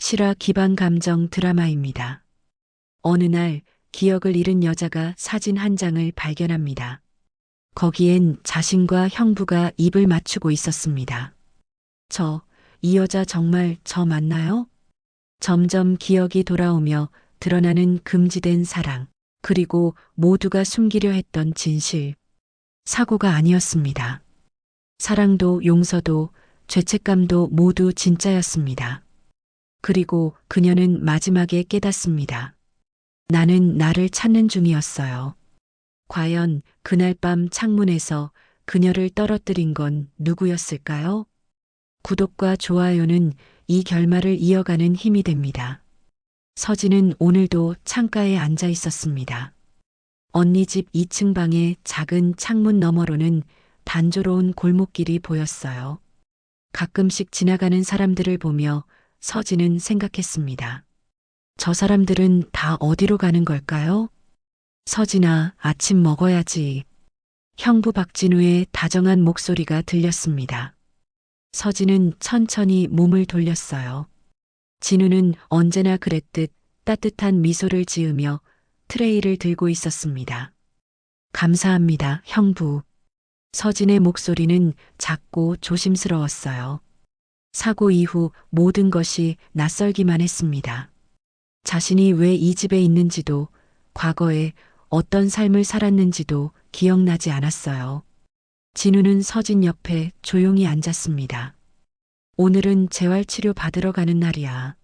실화 기반 감정 드라마입니다. 어느 날 기억을 잃은 여자가 사진 한 장을 발견합니다. 거기엔 자신과 형부가 입을 맞추고 있었습니다. 이 여자 정말 저 맞나요? 점점 기억이 돌아오며 드러나는 금지된 사랑, 그리고 모두가 숨기려 했던 진실. 사고가 아니었습니다. 사랑도 용서도 죄책감도 모두 진짜였습니다. 그리고 그녀는 마지막에 깨닫습니다. 나는 나를 찾는 중이었어요. 과연 그날 밤 창문에서 그녀를 떨어뜨린 건 누구였을까요? 구독과 좋아요는 이 결말을 이어가는 힘이 됩니다. 서진은 오늘도 창가에 앉아 있었습니다. 언니 집 2층 방의 작은 창문 너머로는 단조로운 골목길이 보였어요. 가끔씩 지나가는 사람들을 보며 서진은 생각했습니다. 저 사람들은 다 어디로 가는 걸까요? 서진아, 아침 먹어야지. 형부 박진우의 다정한 목소리가 들렸습니다. 서진은 천천히 몸을 돌렸어요. 진우는 언제나 그랬듯 따뜻한 미소를 지으며 트레이를 들고 있었습니다. 감사합니다, 형부. 서진의 목소리는 작고 조심스러웠어요. 사고 이후 모든 것이 낯설기만 했습니다. 자신이 왜 이 집에 있는지도, 과거에 어떤 삶을 살았는지도 기억나지 않았어요. 진우는 서진 옆에 조용히 앉았습니다. 오늘은 재활치료 받으러 가는 날이야.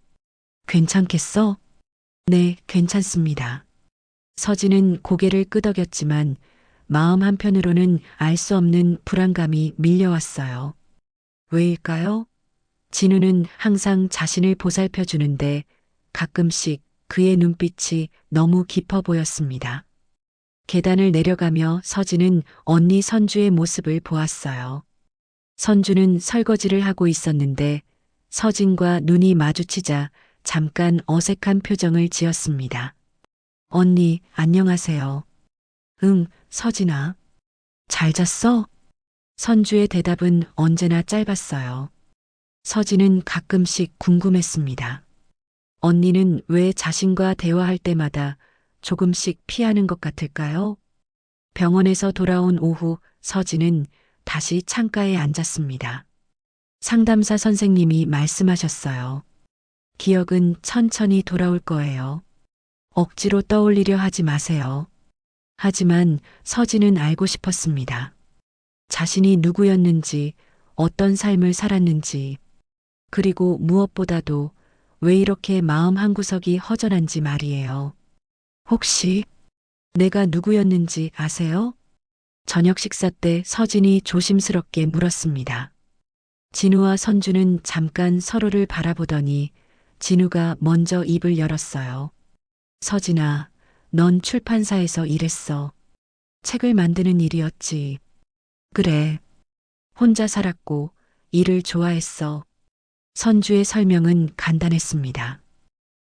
괜찮겠어? 네, 괜찮습니다. 서진은 고개를 끄덕였지만 마음 한편으로는 알 수 없는 불안감이 밀려왔어요. 왜일까요? 진우는 항상 자신을 보살펴 주는데 가끔씩 그의 눈빛이 너무 깊어 보였습니다. 계단을 내려가며 서진은 언니 선주의 모습을 보았어요. 선주는 설거지를 하고 있었는데 서진과 눈이 마주치자 잠깐 어색한 표정을 지었습니다. 언니, 안녕하세요. 응, 서진아. 잘 잤어? 선주의 대답은 언제나 짧았어요. 서진은 가끔씩 궁금했습니다. 언니는 왜 자신과 대화할 때마다 조금씩 피하는 것 같을까요? 병원에서 돌아온 오후 서진은 다시 창가에 앉았습니다. 상담사 선생님이 말씀하셨어요. 기억은 천천히 돌아올 거예요. 억지로 떠올리려 하지 마세요. 하지만 서진은 알고 싶었습니다. 자신이 누구였는지, 어떤 삶을 살았는지, 그리고 무엇보다도 왜 이렇게 마음 한구석이 허전한지 말이에요. 혹시 내가 누구였는지 아세요? 저녁 식사 때 서진이 조심스럽게 물었습니다. 진우와 선주는 잠깐 서로를 바라보더니 진우가 먼저 입을 열었어요. 서진아, 넌 출판사에서 일했어. 책을 만드는 일이었지. 그래. 혼자 살았고 일을 좋아했어. 선주의 설명은 간단했습니다.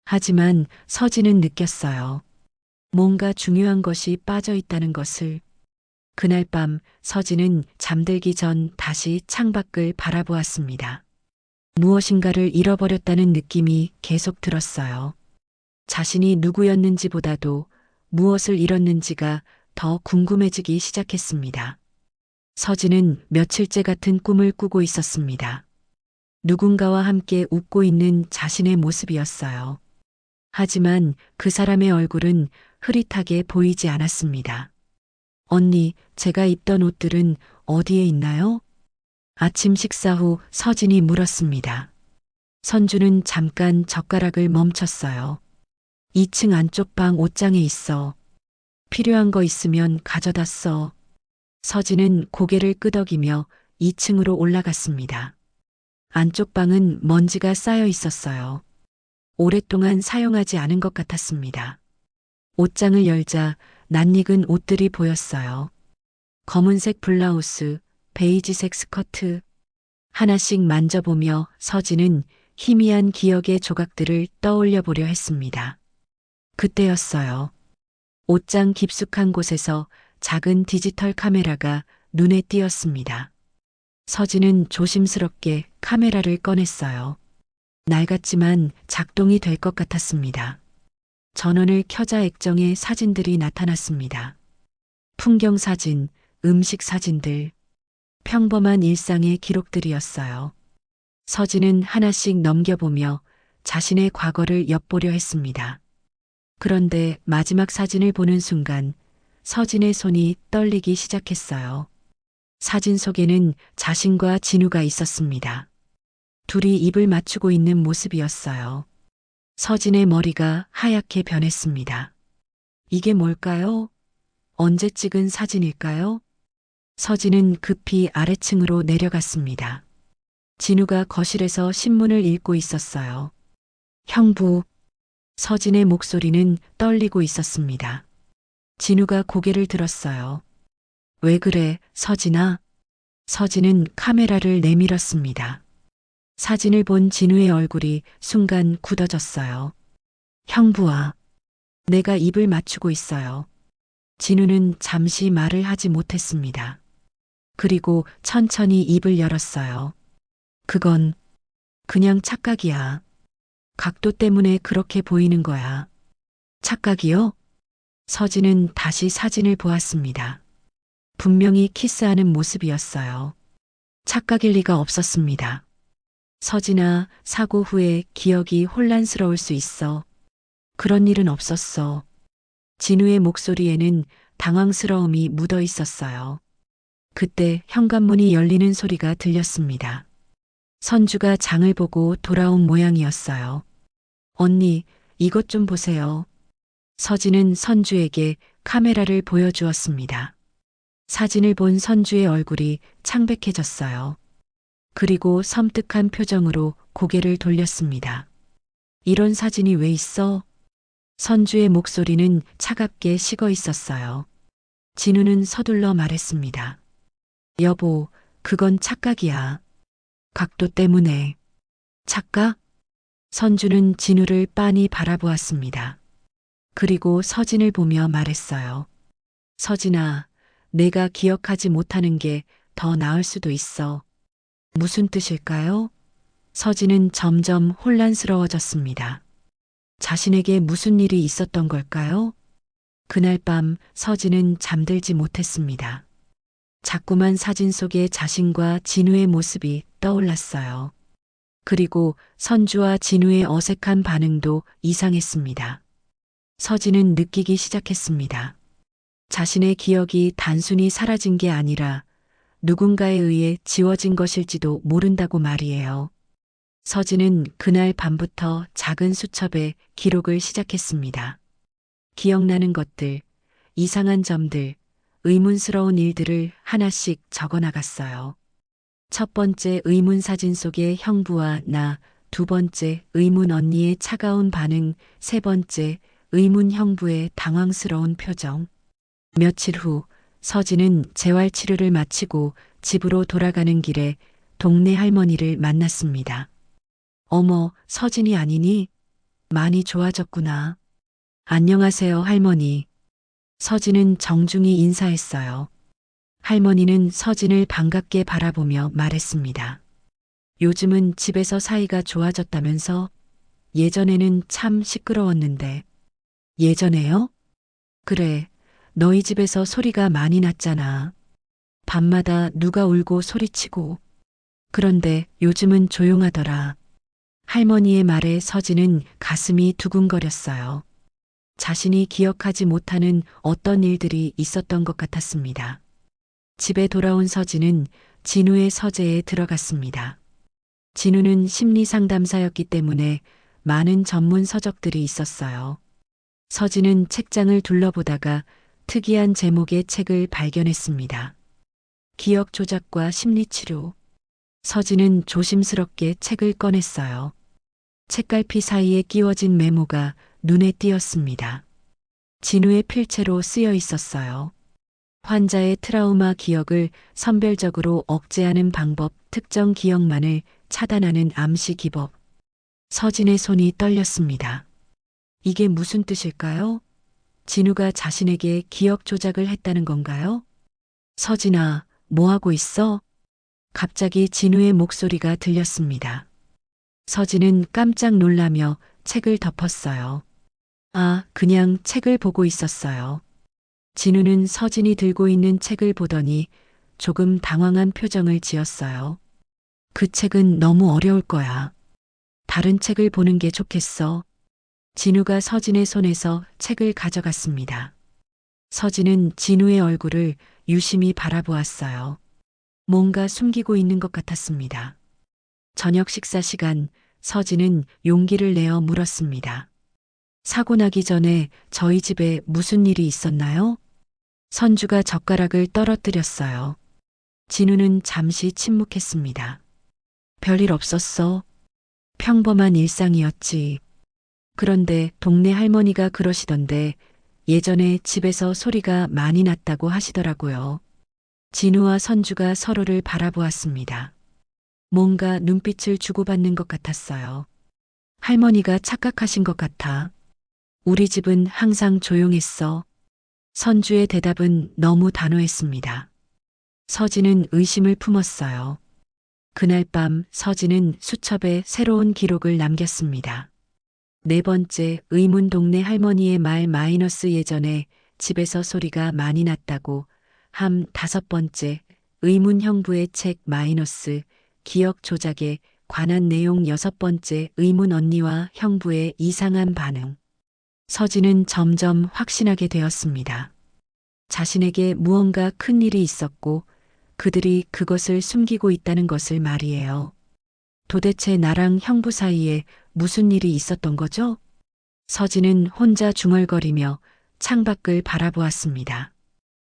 하지만 서진은 느꼈어요. 뭔가 중요한 것이 빠져 있다는 것을. 그날 밤 서진은 잠들기 전 다시 창밖을 바라보았습니다. 무엇인가를 잃어버렸다는 느낌이 계속 들었어요. 자신이 누구였는지보다도 무엇을 잃었는지가 더 궁금해지기 시작했습니다. 서진은 며칠째 같은 꿈을 꾸고 있었습니다. 누군가와 함께 웃고 있는 자신의 모습이었어요. 하지만 그 사람의 얼굴은 흐릿하게 보이지 않았습니다. 언니, 제가 입던 옷들은 어디에 있나요? 아침 식사 후 서진이 물었습니다. 선주는 잠깐 젓가락을 멈췄어요. 2층 안쪽 방 옷장에 있어. 필요한 거 있으면 가져다 써. 서진은 고개를 끄덕이며 2층으로 올라갔습니다. 안쪽 방은 먼지가 쌓여 있었어요. 오랫동안 사용하지 않은 것 같았습니다. 옷장을 열자 낯익은 옷들이 보였어요. 검은색 블라우스, 베이지색 스커트. 하나씩 만져보며 서진은 희미한 기억의 조각들을 떠올려 보려 했습니다. 그때였어요. 옷장 깊숙한 곳에서 작은 디지털 카메라가 눈에 띄었습니다. 서진은 조심스럽게 카메라를 꺼냈어요. 낡았지만 작동이 될 것 같았습니다. 전원을 켜자 액정에 사진들이 나타났습니다. 풍경 사진, 음식 사진들, 평범한 일상의 기록들이었어요. 서진은 하나씩 넘겨보며 자신의 과거를 엿보려 했습니다. 그런데 마지막 사진을 보는 순간 서진의 손이 떨리기 시작했어요. 사진 속에는 자신과 진우가 있었습니다. 둘이 입을 맞추고 있는 모습이었어요. 서진의 머리가 하얗게 변했습니다. 이게 뭘까요? 언제 찍은 사진일까요? 서진은 급히 아래층으로 내려갔습니다. 진우가 거실에서 신문을 읽고 있었어요. 형부. 서진의 목소리는 떨리고 있었습니다. 진우가 고개를 들었어요. 왜 그래, 서진아? 서진은 카메라를 내밀었습니다. 사진을 본 진우의 얼굴이 순간 굳어졌어요. 형부아. 내가 입을 맞추고 있어요. 진우는 잠시 말을 하지 못했습니다. 그리고 천천히 입을 열었어요. 그건 그냥 착각이야. 각도 때문에 그렇게 보이는 거야. 착각이요? 서진은 다시 사진을 보았습니다. 분명히 키스하는 모습이었어요. 착각일 리가 없었습니다. 서진아, 사고 후에 기억이 혼란스러울 수 있어. 그런 일은 없었어. 진우의 목소리에는 당황스러움이 묻어 있었어요. 그때 현관문이 열리는 소리가 들렸습니다. 선주가 장을 보고 돌아온 모양이었어요. 언니, 이것 좀 보세요. 서진은 선주에게 카메라를 보여주었습니다. 사진을 본 선주의 얼굴이 창백해졌어요. 그리고 섬뜩한 표정으로 고개를 돌렸습니다. 이런 사진이 왜 있어? 선주의 목소리는 차갑게 식어 있었어요. 진우는 서둘러 말했습니다. 여보, 그건 착각이야. 각도 때문에. 착각? 선주는 진우를 빤히 바라보았습니다. 그리고 서진을 보며 말했어요. 서진아, 내가 기억하지 못하는 게 더 나을 수도 있어. 무슨 뜻일까요? 서진은 점점 혼란스러워졌습니다. 자신에게 무슨 일이 있었던 걸까요? 그날 밤 서진은 잠들지 못했습니다. 자꾸만 사진 속의 자신과 진우의 모습이 떠올랐어요. 그리고 선주와 진우의 어색한 반응도 이상했습니다. 서진은 느끼기 시작했습니다. 자신의 기억이 단순히 사라진 게 아니라 누군가에 의해 지워진 것일지도 모른다고 말이에요. 서진은 그날 밤부터 작은 수첩에 기록을 시작했습니다. 기억나는 것들, 이상한 점들, 의문스러운 일들을 하나씩 적어 나갔어요. 첫 번째 의문 사진 속의 형부와 나, 두 번째 의문 언니의 차가운 반응, 세 번째 의문 형부의 당황스러운 표정. 며칠 후 서진은 재활치료를 마치고 집으로 돌아가는 길에 동네 할머니를 만났습니다. 어머, 서진이 아니니? 많이 좋아졌구나. 안녕하세요, 할머니. 서진은 정중히 인사했어요. 할머니는 서진을 반갑게 바라보며 말했습니다. 요즘은 집에서 사이가 좋아졌다면서? 예전에는 참 시끄러웠는데. 예전에요? 그래, 너희 집에서 소리가 많이 났잖아. 밤마다 누가 울고 소리치고. 그런데 요즘은 조용하더라. 할머니의 말에 서진은 가슴이 두근거렸어요. 자신이 기억하지 못하는 어떤 일들이 있었던 것 같았습니다. 집에 돌아온 서진은 진우의 서재에 들어갔습니다. 진우는 심리 상담사였기 때문에 많은 전문 서적들이 있었어요. 서진은 책장을 둘러보다가 특이한 제목의 책을 발견했습니다. 기억 조작과 심리치료. 서진은 조심스럽게 책을 꺼냈어요. 책갈피 사이에 끼워진 메모가 눈에 띄었습니다. 진우의 필체로 쓰여 있었어요. 환자의 트라우마 기억을 선별적으로 억제하는 방법, 특정 기억만을 차단하는 암시 기법. 서진의 손이 떨렸습니다. 이게 무슨 뜻일까요? 진우가 자신에게 기억 조작을 했다는 건가요? 서진아, 뭐 하고 있어? 갑자기 진우의 목소리가 들렸습니다. 서진은 깜짝 놀라며 책을 덮었어요. 아, 그냥 책을 보고 있었어요. 진우는 서진이 들고 있는 책을 보더니 조금 당황한 표정을 지었어요. 그 책은 너무 어려울 거야. 다른 책을 보는 게 좋겠어. 진우가 서진의 손에서 책을 가져갔습니다. 서진은 진우의 얼굴을 유심히 바라보았어요. 뭔가 숨기고 있는 것 같았습니다. 저녁 식사 시간, 서진은 용기를 내어 물었습니다. 사고 나기 전에 저희 집에 무슨 일이 있었나요? 선주가 젓가락을 떨어뜨렸어요. 진우는 잠시 침묵했습니다. 별일 없었어. 평범한 일상이었지. 그런데 동네 할머니가 그러시던데 예전에 집에서 소리가 많이 났다고 하시더라고요. 진우와 선주가 서로를 바라보았습니다. 뭔가 눈빛을 주고받는 것 같았어요. 할머니가 착각하신 것 같아. 우리 집은 항상 조용했어. 선주의 대답은 너무 단호했습니다. 서진은 의심을 품었어요. 그날 밤 서진은 수첩에 새로운 기록을 남겼습니다. 네 번째, 의문 동네 할머니의 말 마이너스 예전에 집에서 소리가 많이 났다고. 다섯 번째, 의문 형부의 책 마이너스 기억 조작에 관한 내용. 여섯 번째, 의문 언니와 형부의 이상한 반응. 서진은 점점 확신하게 되었습니다. 자신에게 무언가 큰 일이 있었고 그들이 그것을 숨기고 있다는 것을 말이에요. 도대체 나랑 형부 사이에 무슨 일이 있었던 거죠? 서진은 혼자 중얼거리며 창밖을 바라보았습니다.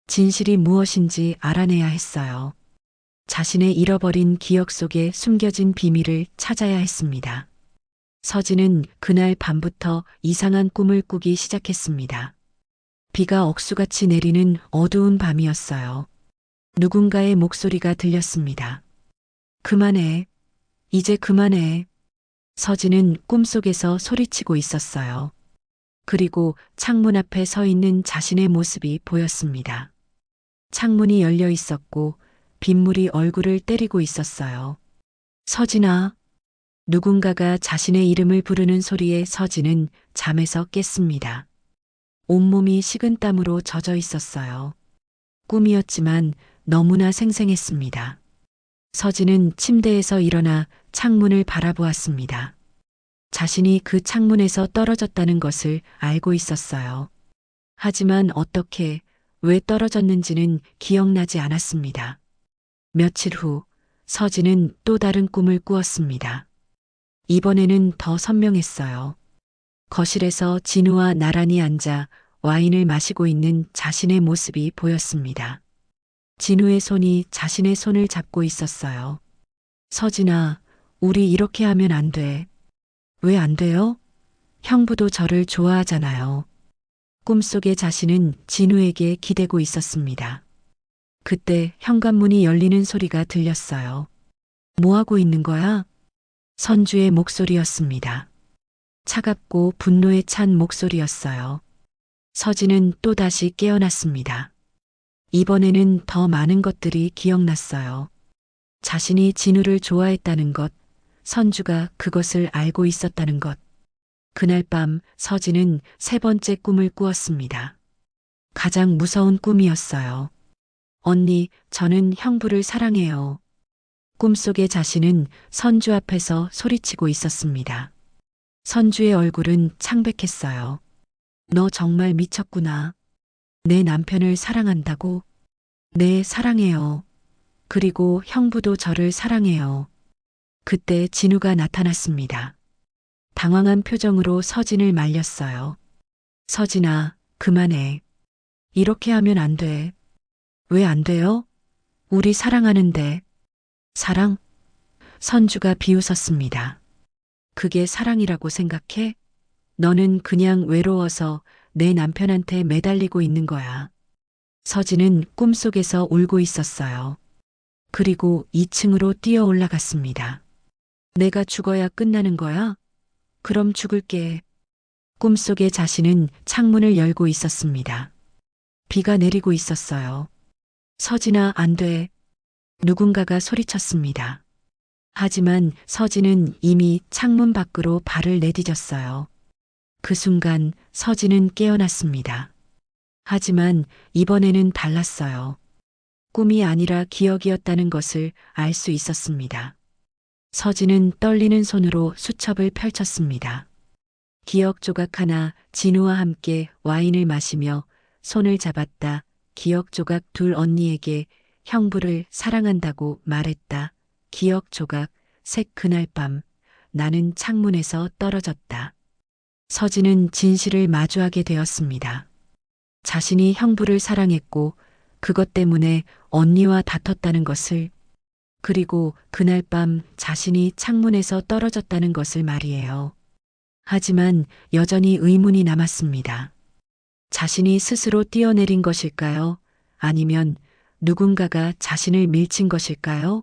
진실이 무엇인지 알아내야 했어요. 자신의 잃어버린 기억 속에 숨겨진 비밀을 찾아야 했습니다. 서진은 그날 밤부터 이상한 꿈을 꾸기 시작했습니다. 비가 억수같이 내리는 어두운 밤이었어요. 누군가의 목소리가 들렸습니다. 그만해. 이제 그만해. 서진은 꿈속에서 소리치고 있었어요. 그리고 창문 앞에 서 있는 자신의 모습이 보였습니다. 창문이 열려 있었고 빗물이 얼굴을 때리고 있었어요. 서진아. 누군가가 자신의 이름을 부르는 소리에 서진은 잠에서 깼습니다. 온몸이 식은땀으로 젖어 있었어요. 꿈이었지만 너무나 생생했습니다. 서진은 침대에서 일어나 창문을 바라보았습니다. 자신이 그 창문에서 떨어졌다는 것을 알고 있었어요. 하지만 어떻게, 왜 떨어졌는지는 기억나지 않았습니다. 며칠 후, 서진은 또 다른 꿈을 꾸었습니다. 이번에는 더 선명했어요. 거실에서 진우와 나란히 앉아 와인을 마시고 있는 자신의 모습이 보였습니다. 진우의 손이 자신의 손을 잡고 있었어요. 서진아, 우리 이렇게 하면 안 돼. 왜 안 돼요? 형부도 저를 좋아하잖아요. 꿈속의 자신은 진우에게 기대고 있었습니다. 그때 현관문이 열리는 소리가 들렸어요. 뭐 하고 있는 거야? 선주의 목소리였습니다. 차갑고 분노에 찬 목소리였어요. 서진은 또다시 깨어났습니다. 이번에는 더 많은 것들이 기억났어요. 자신이 진우를 좋아했다는 것, 선주가 그것을 알고 있었다는 것. 그날 밤 서진은 세 번째 꿈을 꾸었습니다. 가장 무서운 꿈이었어요. 언니, 저는 형부를 사랑해요. 꿈속의 자신은 선주 앞에서 소리치고 있었습니다. 선주의 얼굴은 창백했어요. 너 정말 미쳤구나. 내 남편을 사랑한다고? 네, 사랑해요. 그리고 형부도 저를 사랑해요. 그때 진우가 나타났습니다. 당황한 표정으로 서진을 말렸어요. 서진아, 그만해. 이렇게 하면 안 돼. 왜 안 돼요? 우리 사랑하는데. 사랑? 선주가 비웃었습니다. 그게 사랑이라고 생각해? 너는 그냥 외로워서 내 남편한테 매달리고 있는 거야. 서진은 꿈속에서 울고 있었어요. 그리고 2층으로 뛰어 올라갔습니다. 내가 죽어야 끝나는 거야? 그럼 죽을게. 꿈속의 자신은 창문을 열고 있었습니다. 비가 내리고 있었어요. 서진아, 안 돼. 누군가가 소리쳤습니다. 하지만 서진은 이미 창문 밖으로 발을 내디뎠어요. 그 순간 서진은 깨어났습니다. 하지만 이번에는 달랐어요. 꿈이 아니라 기억이었다는 것을 알 수 있었습니다. 서진은 떨리는 손으로 수첩을 펼쳤습니다. 기억 조각 하나, 진우와 함께 와인을 마시며 손을 잡았다. 기억 조각 둘, 언니에게 형부를 사랑한다고 말했다. 기억 조각 셋, 그날 밤 나는 창문에서 떨어졌다. 서진은 진실을 마주하게 되었습니다. 자신이 형부를 사랑했고 그것 때문에 언니와 다퉜다는 것을, 그리고 그날 밤 자신이 창문에서 떨어졌다는 것을 말이에요. 하지만 여전히 의문이 남았습니다. 자신이 스스로 뛰어내린 것일까요? 아니면 누군가가 자신을 밀친 것일까요?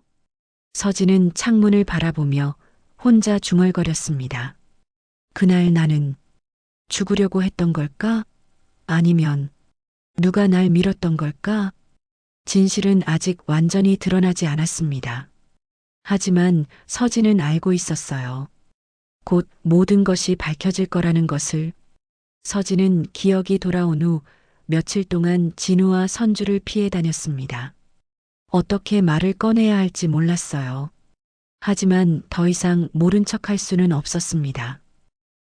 서진은 창문을 바라보며 혼자 중얼거렸습니다. 그날 나는 죽으려고 했던 걸까? 아니면 누가 날 밀었던 걸까? 진실은 아직 완전히 드러나지 않았습니다. 하지만 서진은 알고 있었어요. 곧 모든 것이 밝혀질 거라는 것을. 서진은 기억이 돌아온 후 며칠 동안 진우와 선주를 피해 다녔습니다. 어떻게 말을 꺼내야 할지 몰랐어요. 하지만 더 이상 모른 척할 수는 없었습니다.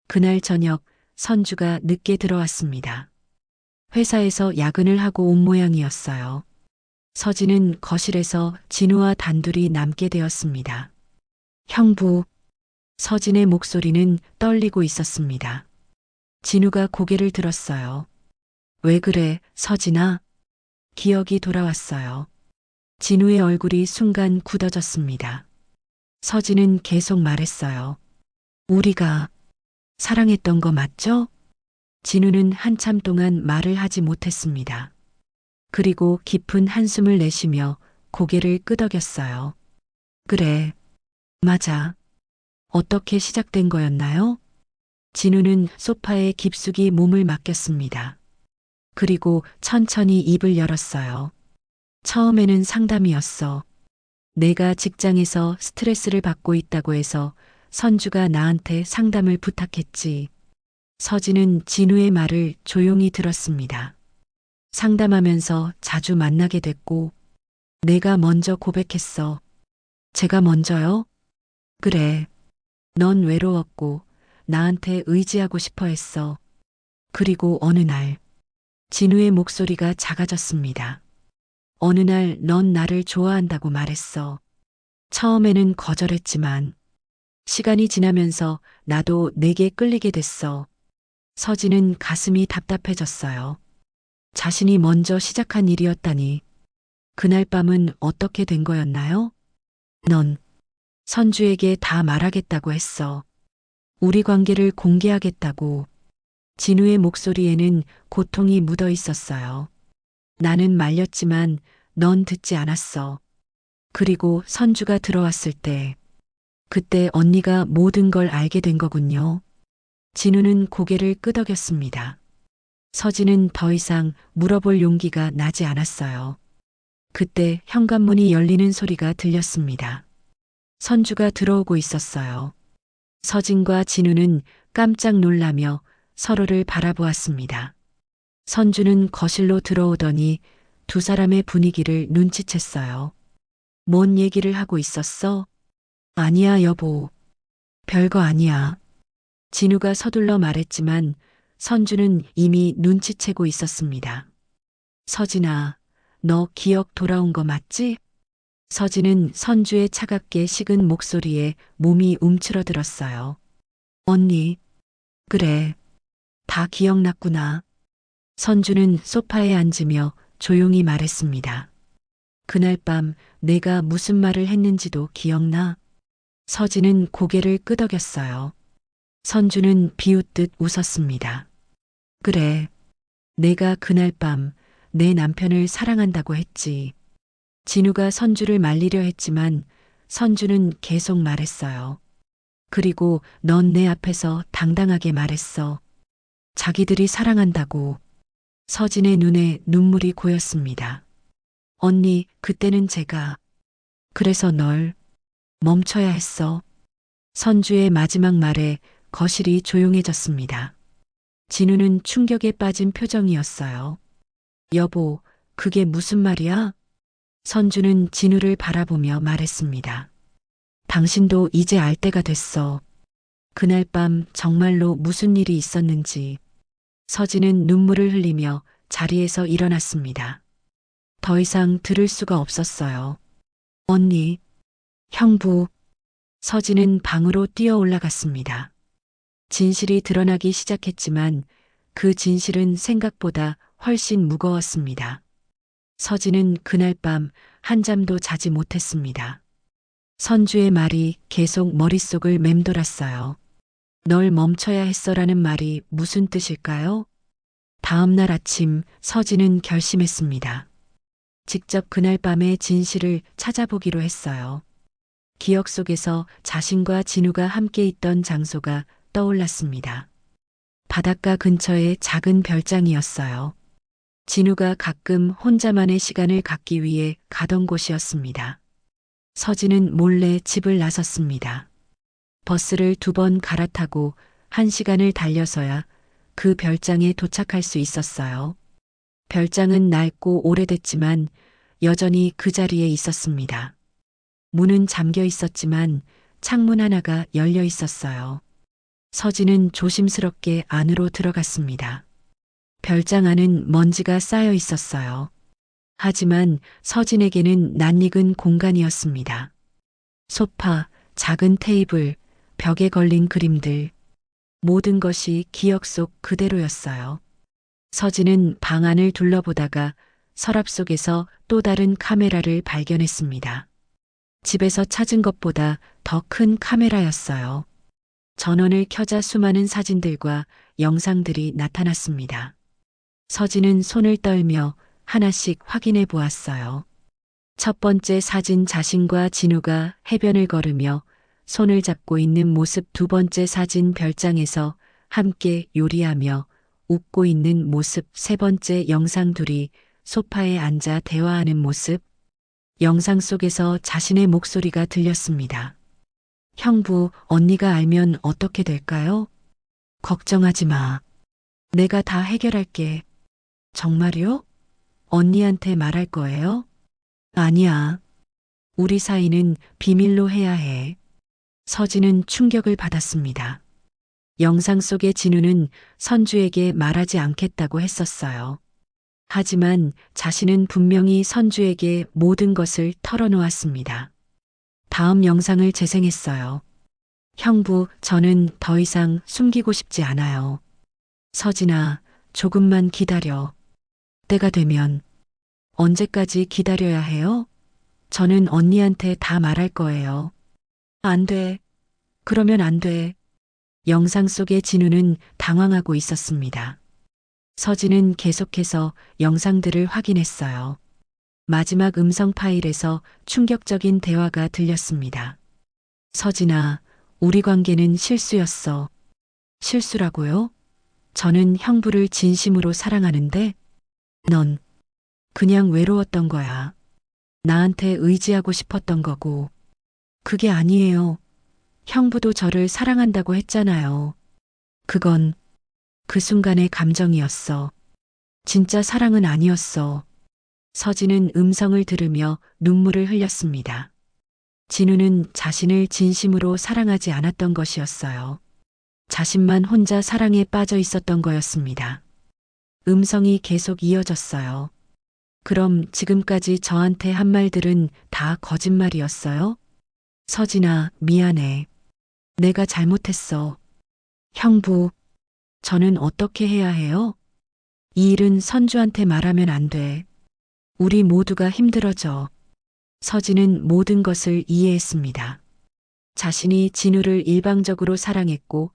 그날 저녁 선주가 늦게 들어왔습니다. 회사에서 야근을 하고 온 모양이었어요. 서진은 거실에서 진우와 단둘이 남게 되었습니다. 형부. 서진의 목소리는 떨리고 있었습니다. 진우가 고개를 들었어요. 왜 그래, 서진아? 기억이 돌아왔어요. 진우의 얼굴이 순간 굳어졌습니다. 서진은 계속 말했어요. 우리가 사랑했던 거 맞죠? 진우는 한참 동안 말을 하지 못했습니다. 그리고 깊은 한숨을 내쉬며 고개를 끄덕였어요. 그래, 맞아. 어떻게 시작된 거였나요? 진우는 소파에 깊숙이 몸을 맡겼습니다. 그리고 천천히 입을 열었어요. 처음에는 상담이었어. 내가 직장에서 스트레스를 받고 있다고 해서 선주가 나한테 상담을 부탁했지. 서진은 진우의 말을 조용히 들었습니다. 상담하면서 자주 만나게 됐고, 내가 먼저 고백했어. 제가 먼저요? 그래. 넌 외로웠고, 나한테 의지하고 싶어 했어. 그리고 어느 날, 진우의 목소리가 작아졌습니다. 어느 날 넌 나를 좋아한다고 말했어. 처음에는 거절했지만, 시간이 지나면서 나도 내게 끌리게 됐어. 서진은 가슴이 답답해졌어요. 자신이 먼저 시작한 일이었다니. 그날 밤은 어떻게 된 거였나요? 넌 선주에게 다 말하겠다고 했어. 우리 관계를 공개하겠다고. 진우의 목소리에는 고통이 묻어 있었어요. 나는 말렸지만 넌 듣지 않았어. 그리고 선주가 들어왔을 때, 그때 언니가 모든 걸 알게 된 거군요. 진우는 고개를 끄덕였습니다. 서진은 더 이상 물어볼 용기가 나지 않았어요. 그때 현관문이 열리는 소리가 들렸습니다. 선주가 들어오고 있었어요. 서진과 진우는 깜짝 놀라며 서로를 바라보았습니다. 선주는 거실로 들어오더니 두 사람의 분위기를 눈치챘어요. 뭔 얘기를 하고 있었어? 아니야, 여보. 별거 아니야. 진우가 서둘러 말했지만 선주는 이미 눈치채고 있었습니다. 서진아, 너 기억 돌아온 거 맞지? 서진은 선주의 차갑게 식은 목소리에 몸이 움츠러들었어요. 언니, 그래. 다 기억났구나. 선주는 소파에 앉으며 조용히 말했습니다. 그날 밤 내가 무슨 말을 했는지도 기억나? 서진은 고개를 끄덕였어요. 선주는 비웃듯 웃었습니다. 그래. 내가 그날 밤 내 남편을 사랑한다고 했지. 진우가 선주를 말리려 했지만 선주는 계속 말했어요. 그리고 넌 내 앞에서 당당하게 말했어. 자기들이 사랑한다고. 서진의 눈에 눈물이 고였습니다. 언니, 그때는 제가 그래서 널 멈춰야 했어. 선주의 마지막 말에 거실이 조용해졌습니다. 진우는 충격에 빠진 표정이었어요. 여보, 그게 무슨 말이야? 선주는 진우를 바라보며 말했습니다. 당신도 이제 알 때가 됐어. 그날 밤 정말로 무슨 일이 있었는지. 서진은 눈물을 흘리며 자리에서 일어났습니다. 더 이상 들을 수가 없었어요. 언니, 형부. 서진은 방으로 뛰어 올라갔습니다. 진실이 드러나기 시작했지만 그 진실은 생각보다 훨씬 무거웠습니다. 서진은 그날 밤 한잠도 자지 못했습니다. 선주의 말이 계속 머릿속을 맴돌았어요. 널 멈춰야 했어라는 말이 무슨 뜻일까요? 다음 날 아침 서진은 결심했습니다. 직접 그날 밤의 진실을 찾아보기로 했어요. 기억 속에서 자신과 진우가 함께 있던 장소가 떠올랐습니다. 바닷가 근처의 작은 별장이었어요. 진우가 가끔 혼자만의 시간을 갖기 위해 가던 곳이었습니다. 서진은 몰래 집을 나섰습니다. 버스를 2번 갈아타고 1시간을 달려서야 그 별장에 도착할 수 있었어요. 별장은 낡고 오래됐지만 여전히 그 자리에 있었습니다. 문은 잠겨 있었지만 창문 하나가 열려 있었어요. 서진은 조심스럽게 안으로 들어갔습니다. 별장 안은 먼지가 쌓여 있었어요. 하지만 서진에게는 낯익은 공간이었습니다. 소파, 작은 테이블, 벽에 걸린 그림들, 모든 것이 기억 속 그대로였어요. 서진은 방 안을 둘러보다가 서랍 속에서 또 다른 카메라를 발견했습니다. 집에서 찾은 것보다 더 큰 카메라였어요. 전원을 켜자 수많은 사진들과 영상들이 나타났습니다. 서진은 손을 떨며 하나씩 확인해 보았어요. 첫 번째 사진 자신과 진우가 해변을 걸으며 손을 잡고 있는 모습, 2번째 사진 별장에서 함께 요리하며 웃고 있는 모습, 3번째 영상 둘이 소파에 앉아 대화하는 모습. 영상 속에서 자신의 목소리가 들렸습니다. 형부, 언니가 알면 어떻게 될까요? 걱정하지 마. 내가 다 해결할게. 정말요? 언니한테 말할 거예요? 아니야. 우리 사이는 비밀로 해야 해. 서진은 충격을 받았습니다. 영상 속의 진우는 선주에게 말하지 않겠다고 했었어요. 하지만 자신은 분명히 선주에게 모든 것을 털어놓았습니다. 다음 영상을 재생했어요. 형부, 저는 더 이상 숨기고 싶지 않아요. 서진아, 조금만 기다려. 때가 되면. 언제까지 기다려야 해요? 저는 언니한테 다 말할 거예요. 안 돼. 그러면 안 돼. 영상 속의 진우는 당황하고 있었습니다. 서진은 계속해서 영상들을 확인했어요. 마지막 음성 파일에서 충격적인 대화가 들렸습니다. 서진아, 우리 관계는 실수였어. 실수라고요? 저는 형부를 진심으로 사랑하는데 넌 그냥 외로웠던 거야. 나한테 의지하고 싶었던 거고. 그게 아니에요. 형부도 저를 사랑한다고 했잖아요. 그건 그 순간의 감정이었어. 진짜 사랑은 아니었어. 서진은 음성을 들으며 눈물을 흘렸습니다. 진우는 자신을 진심으로 사랑하지 않았던 것이었어요. 자신만 혼자 사랑에 빠져 있었던 거였습니다. 음성이 계속 이어졌어요. 그럼 지금까지 저한테 한 말들은 다 거짓말이었어요? 서진아, 미안해. 내가 잘못했어. 형부, 저는 어떻게 해야 해요? 이 일은 선주한테 말하면 안 돼. 우리 모두가 힘들어져. 서진은 모든 것을 이해했습니다. 자신이 진우를 일방적으로 사랑했고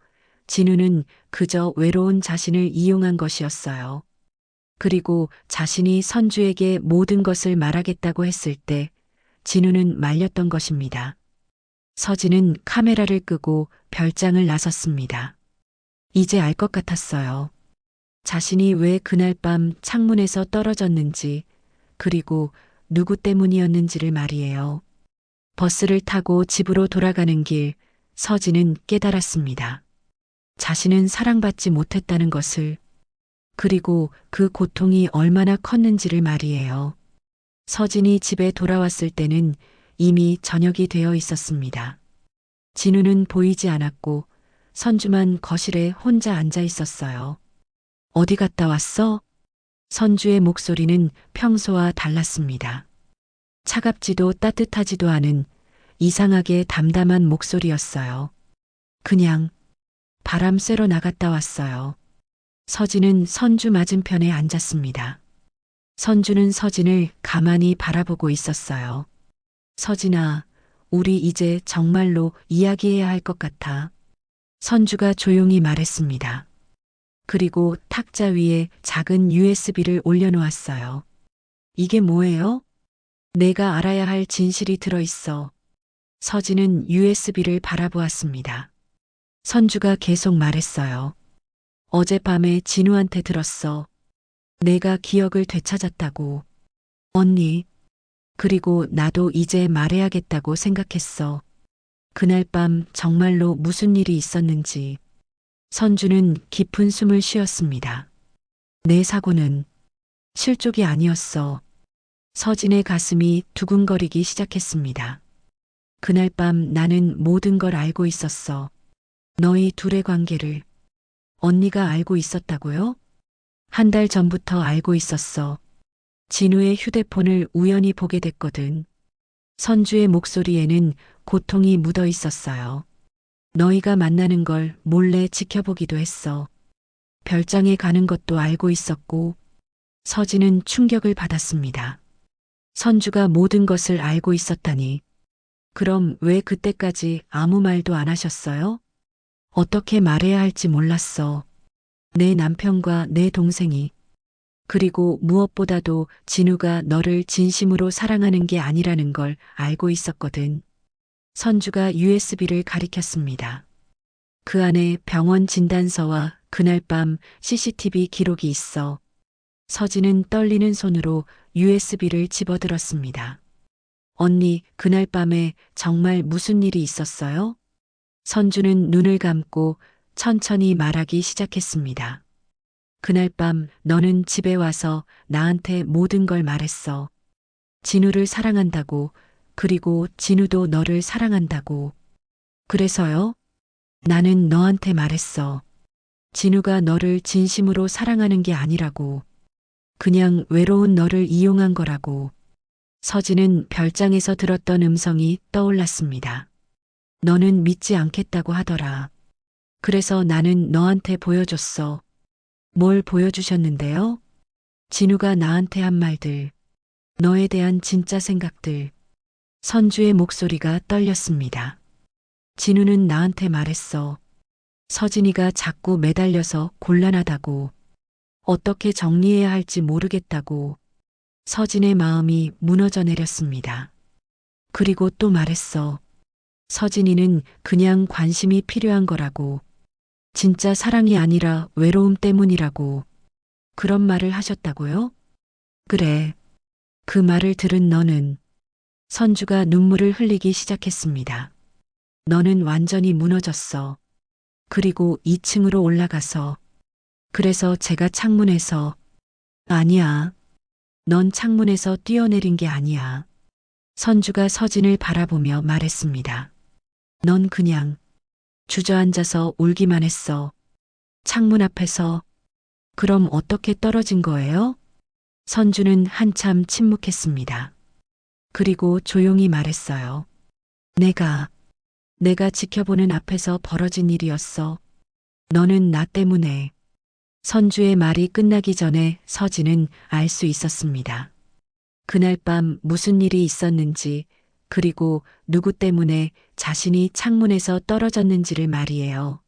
진우는 그저 외로운 자신을 이용한 것이었어요. 그리고 자신이 선주에게 모든 것을 말하겠다고 했을 때 진우는 말렸던 것입니다. 서진은 카메라를 끄고 별장을 나섰습니다. 이제 알 것 같았어요. 자신이 왜 그날 밤 창문에서 떨어졌는지, 그리고 누구 때문이었는지를 말이에요. 버스를 타고 집으로 돌아가는 길, 서진은 깨달았습니다. 자신은 사랑받지 못했다는 것을, 그리고 그 고통이 얼마나 컸는지를 말이에요. 서진이 집에 돌아왔을 때는 이미 저녁이 되어 있었습니다. 진우는 보이지 않았고 선주만 거실에 혼자 앉아 있었어요. 어디 갔다 왔어? 선주의 목소리는 평소와 달랐습니다. 차갑지도 따뜻하지도 않은 이상하게 담담한 목소리였어요. 그냥 바람 쐬러 나갔다 왔어요. 서진은 선주 맞은편에 앉았습니다. 선주는 서진을 가만히 바라보고 있었어요. 서진아, 우리 이제 정말로 이야기해야 할 것 같아. 선주가 조용히 말했습니다. 그리고 탁자 위에 작은 USB를 올려놓았어요. 이게 뭐예요? 내가 알아야 할 진실이 들어있어. 서진은 USB를 바라보았습니다. 선주가 계속 말했어요. 어젯밤에 진우한테 들었어. 내가 기억을 되찾았다고. 언니. 그리고 나도 이제 말해야겠다고 생각했어. 그날 밤 정말로 무슨 일이 있었는지. 선주는 깊은 숨을 쉬었습니다. 내 사고는 실족이 아니었어. 서진의 가슴이 두근거리기 시작했습니다. 그날 밤 나는 모든 걸 알고 있었어. 너희 둘의 관계를. 언니가 알고 있었다고요? 한 달 전부터 알고 있었어. 진우의 휴대폰을 우연히 보게 됐거든. 선주의 목소리에는 고통이 묻어 있었어요. 너희가 만나는 걸 몰래 지켜보기도 했어. 별장에 가는 것도 알고 있었고. 서진은 충격을 받았습니다. 선주가 모든 것을 알고 있었다니. 그럼 왜 그때까지 아무 말도 안 하셨어요? 어떻게 말해야 할지 몰랐어. 내 남편과 내 동생이. 그리고 무엇보다도 진우가 너를 진심으로 사랑하는 게 아니라는 걸 알고 있었거든. 선주가 USB를 가리켰습니다. 그 안에 병원 진단서와 그날 밤 CCTV 기록이 있어. 서진은 떨리는 손으로 USB를 집어들었습니다. 언니, 그날 밤에 정말 무슨 일이 있었어요? 선주는 눈을 감고 천천히 말하기 시작했습니다. 그날 밤 너는 집에 와서 나한테 모든 걸 말했어. 진우를 사랑한다고, 그리고 진우도 너를 사랑한다고. 그래서요? 나는 너한테 말했어. 진우가 너를 진심으로 사랑하는 게 아니라고. 그냥 외로운 너를 이용한 거라고. 서진은 별장에서 들었던 음성이 떠올랐습니다. 너는 믿지 않겠다고 하더라. 그래서 나는 너한테 보여줬어. 뭘 보여주셨는데요? 진우가 나한테 한 말들. 너에 대한 진짜 생각들. 선주의 목소리가 떨렸습니다. 진우는 나한테 말했어. 서진이가 자꾸 매달려서 곤란하다고. 어떻게 정리해야 할지 모르겠다고. 서진의 마음이 무너져 내렸습니다. 그리고 또 말했어. 서진이는 그냥 관심이 필요한 거라고. 진짜 사랑이 아니라 외로움 때문이라고. 그런 말을 하셨다고요? 그래. 그 말을 들은 너는. 선주가 눈물을 흘리기 시작했습니다. 너는 완전히 무너졌어. 그리고 2층으로 올라가서. 그래서 제가 창문에서. 아니야. 넌 창문에서 뛰어내린 게 아니야. 선주가 서진을 바라보며 말했습니다. 넌 그냥 주저앉아서 울기만 했어. 창문 앞에서. 그럼 어떻게 떨어진 거예요? 선주는 한참 침묵했습니다. 그리고 조용히 말했어요. 내가 지켜보는 앞에서 벌어진 일이었어. 너는 나 때문에. 선주의 말이 끝나기 전에 서진은 알 수 있었습니다. 그날 밤 무슨 일이 있었는지, 그리고 누구 때문에 자신이 창문에서 떨어졌는지를 말이에요.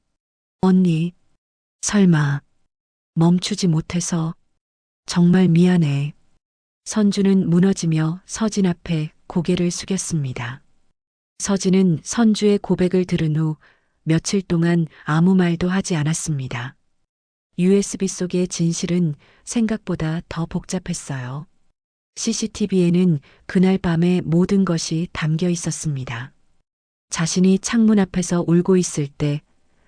언니, 설마 멈추지 못해서 정말 미안해. 선주는 무너지며 서진 앞에 고개를 숙였습니다. 서진은 선주의 고백을 들은 후 며칠 동안 아무 말도 하지 않았습니다. USB 속의 진실은 생각보다 더 복잡했어요. CCTV에는 그날 밤의 모든 것이 담겨 있었습니다. 자신이 창문 앞에서 울고 있을 때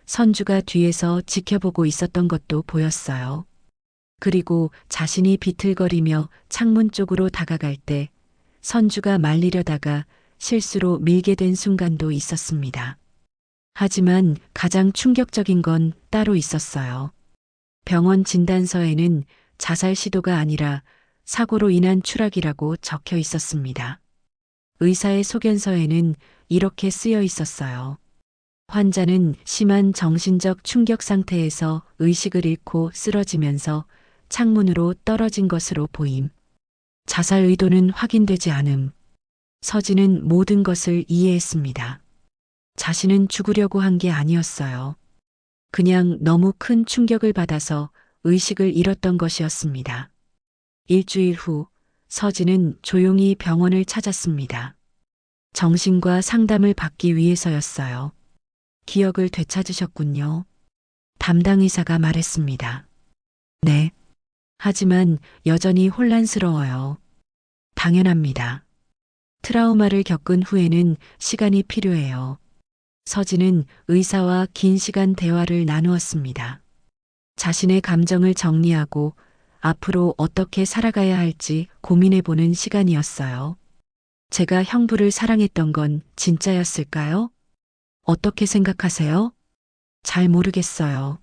선주가 뒤에서 지켜보고 있었던 것도 보였어요. 그리고 자신이 비틀거리며 창문 쪽으로 다가갈 때 선주가 말리려다가 실수로 밀게 된 순간도 있었습니다. 하지만 가장 충격적인 건 따로 있었어요. 병원 진단서에는 자살 시도가 아니라 사고로 인한 추락이라고 적혀 있었습니다. 의사의 소견서에는 이렇게 쓰여 있었어요. 환자는 심한 정신적 충격 상태에서 의식을 잃고 쓰러지면서 창문으로 떨어진 것으로 보임. 자살 의도는 확인되지 않음. 서진은 모든 것을 이해했습니다. 자신은 죽으려고 한 게 아니었어요. 그냥 너무 큰 충격을 받아서 의식을 잃었던 것이었습니다. 일주일 후 서진은 조용히 병원을 찾았습니다. 정신과 상담을 받기 위해서였어요. 기억을 되찾으셨군요. 담당 의사가 말했습니다. 네. 하지만 여전히 혼란스러워요. 당연합니다. 트라우마를 겪은 후에는 시간이 필요해요. 서진은 의사와 긴 시간 대화를 나누었습니다. 자신의 감정을 정리하고 앞으로 어떻게 살아가야 할지 고민해보는 시간이었어요. 제가 형부를 사랑했던 건 진짜였을까요? 어떻게 생각하세요? 잘 모르겠어요.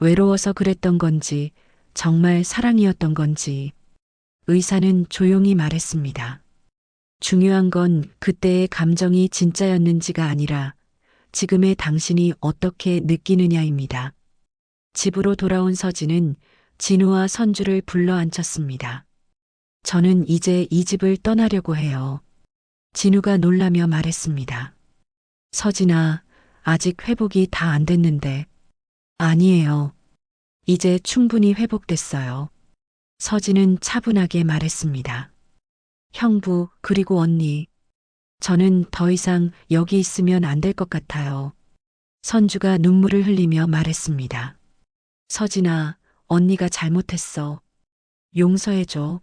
외로워서 그랬던 건지, 정말 사랑이었던 건지. 의사는 조용히 말했습니다. 중요한 건 그때의 감정이 진짜였는지가 아니라 지금의 당신이 어떻게 느끼느냐입니다. 집으로 돌아온 서진은 진우와 선주를 불러 앉혔습니다. 저는 이제 이 집을 떠나려고 해요. 진우가 놀라며 말했습니다. 서진아, 아직 회복이 다 안 됐는데. 아니에요. 이제 충분히 회복됐어요. 서진은 차분하게 말했습니다. 형부, 그리고 언니. 저는 더 이상 여기 있으면 안 될 것 같아요. 선주가 눈물을 흘리며 말했습니다. 서진아, 언니가 잘못했어. 용서해줘.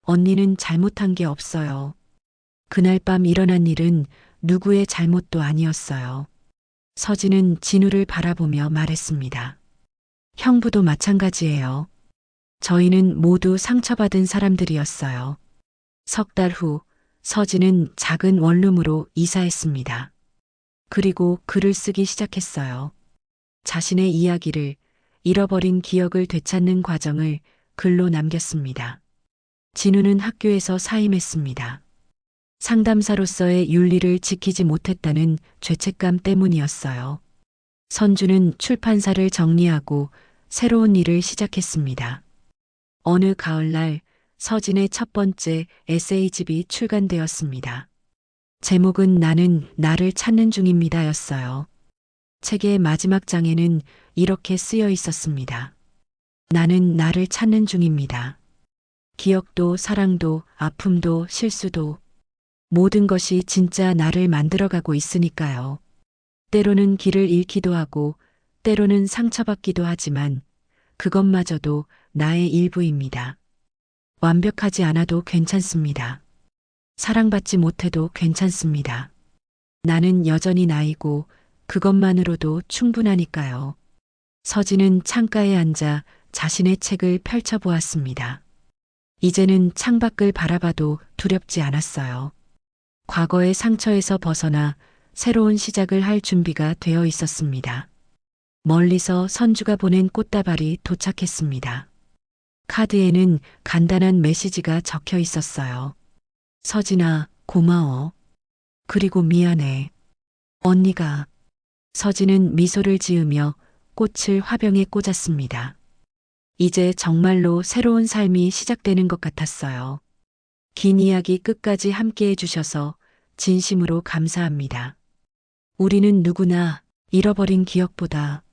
언니는 잘못한 게 없어요. 그날 밤 일어난 일은 누구의 잘못도 아니었어요. 서진은 진우를 바라보며 말했습니다. 형부도 마찬가지예요. 저희는 모두 상처받은 사람들이었어요. 석 달 후 서진은 작은 원룸으로 이사했습니다. 그리고 글을 쓰기 시작했어요. 자신의 이야기를, 잃어버린 기억을 되찾는 과정을 글로 남겼습니다. 진우는 학교에서 사임했습니다. 상담사로서의 윤리를 지키지 못했다는 죄책감 때문이었어요. 선주는 출판사를 정리하고 새로운 일을 시작했습니다. 어느 가을날 서진의 첫 번째 에세이집이 출간되었습니다. 제목은 나는 나를 찾는 중입니다였어요. 책의 마지막 장에는 이렇게 쓰여 있었습니다. 나는 나를 찾는 중입니다. 기억도 사랑도 아픔도 실수도 모든 것이 진짜 나를 만들어가고 있으니까요. 때로는 길을 잃기도 하고 때로는 상처받기도 하지만 그것마저도 나의 일부입니다. 완벽하지 않아도 괜찮습니다. 사랑받지 못해도 괜찮습니다. 나는 여전히 나이고 그것만으로도 충분하니까요. 서진은 창가에 앉아 자신의 책을 펼쳐보았습니다. 이제는 창밖을 바라봐도 두렵지 않았어요. 과거의 상처에서 벗어나 새로운 시작을 할 준비가 되어 있었습니다. 멀리서 선주가 보낸 꽃다발이 도착했습니다. 카드에는 간단한 메시지가 적혀 있었어요. 서진아, 고마워. 그리고 미안해. 언니가. 서진은 미소를 지으며 꽃을 화병에 꽂았습니다. 이제 정말로 새로운 삶이 시작되는 것 같았어요. 긴 이야기 끝까지 함께 해주셔서 진심으로 감사합니다. 우리는 누구나 잃어버린 기억보다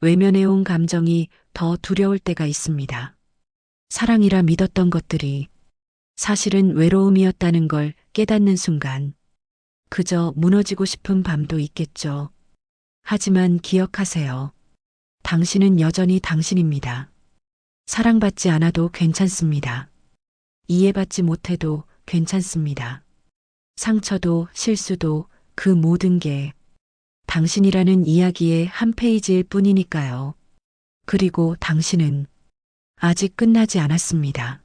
외면해온 감정이 더 두려울 때가 있습니다. 사랑이라 믿었던 것들이 사실은 외로움이었다는 걸 깨닫는 순간 그저 무너지고 싶은 밤도 있겠죠. 하지만 기억하세요. 당신은 여전히 당신입니다. 사랑받지 않아도 괜찮습니다. 이해받지 못해도 괜찮습니다. 상처도 실수도 그 모든 게 당신이라는 이야기의 한 페이지일 뿐이니까요. 그리고 당신은 아직 끝나지 않았습니다.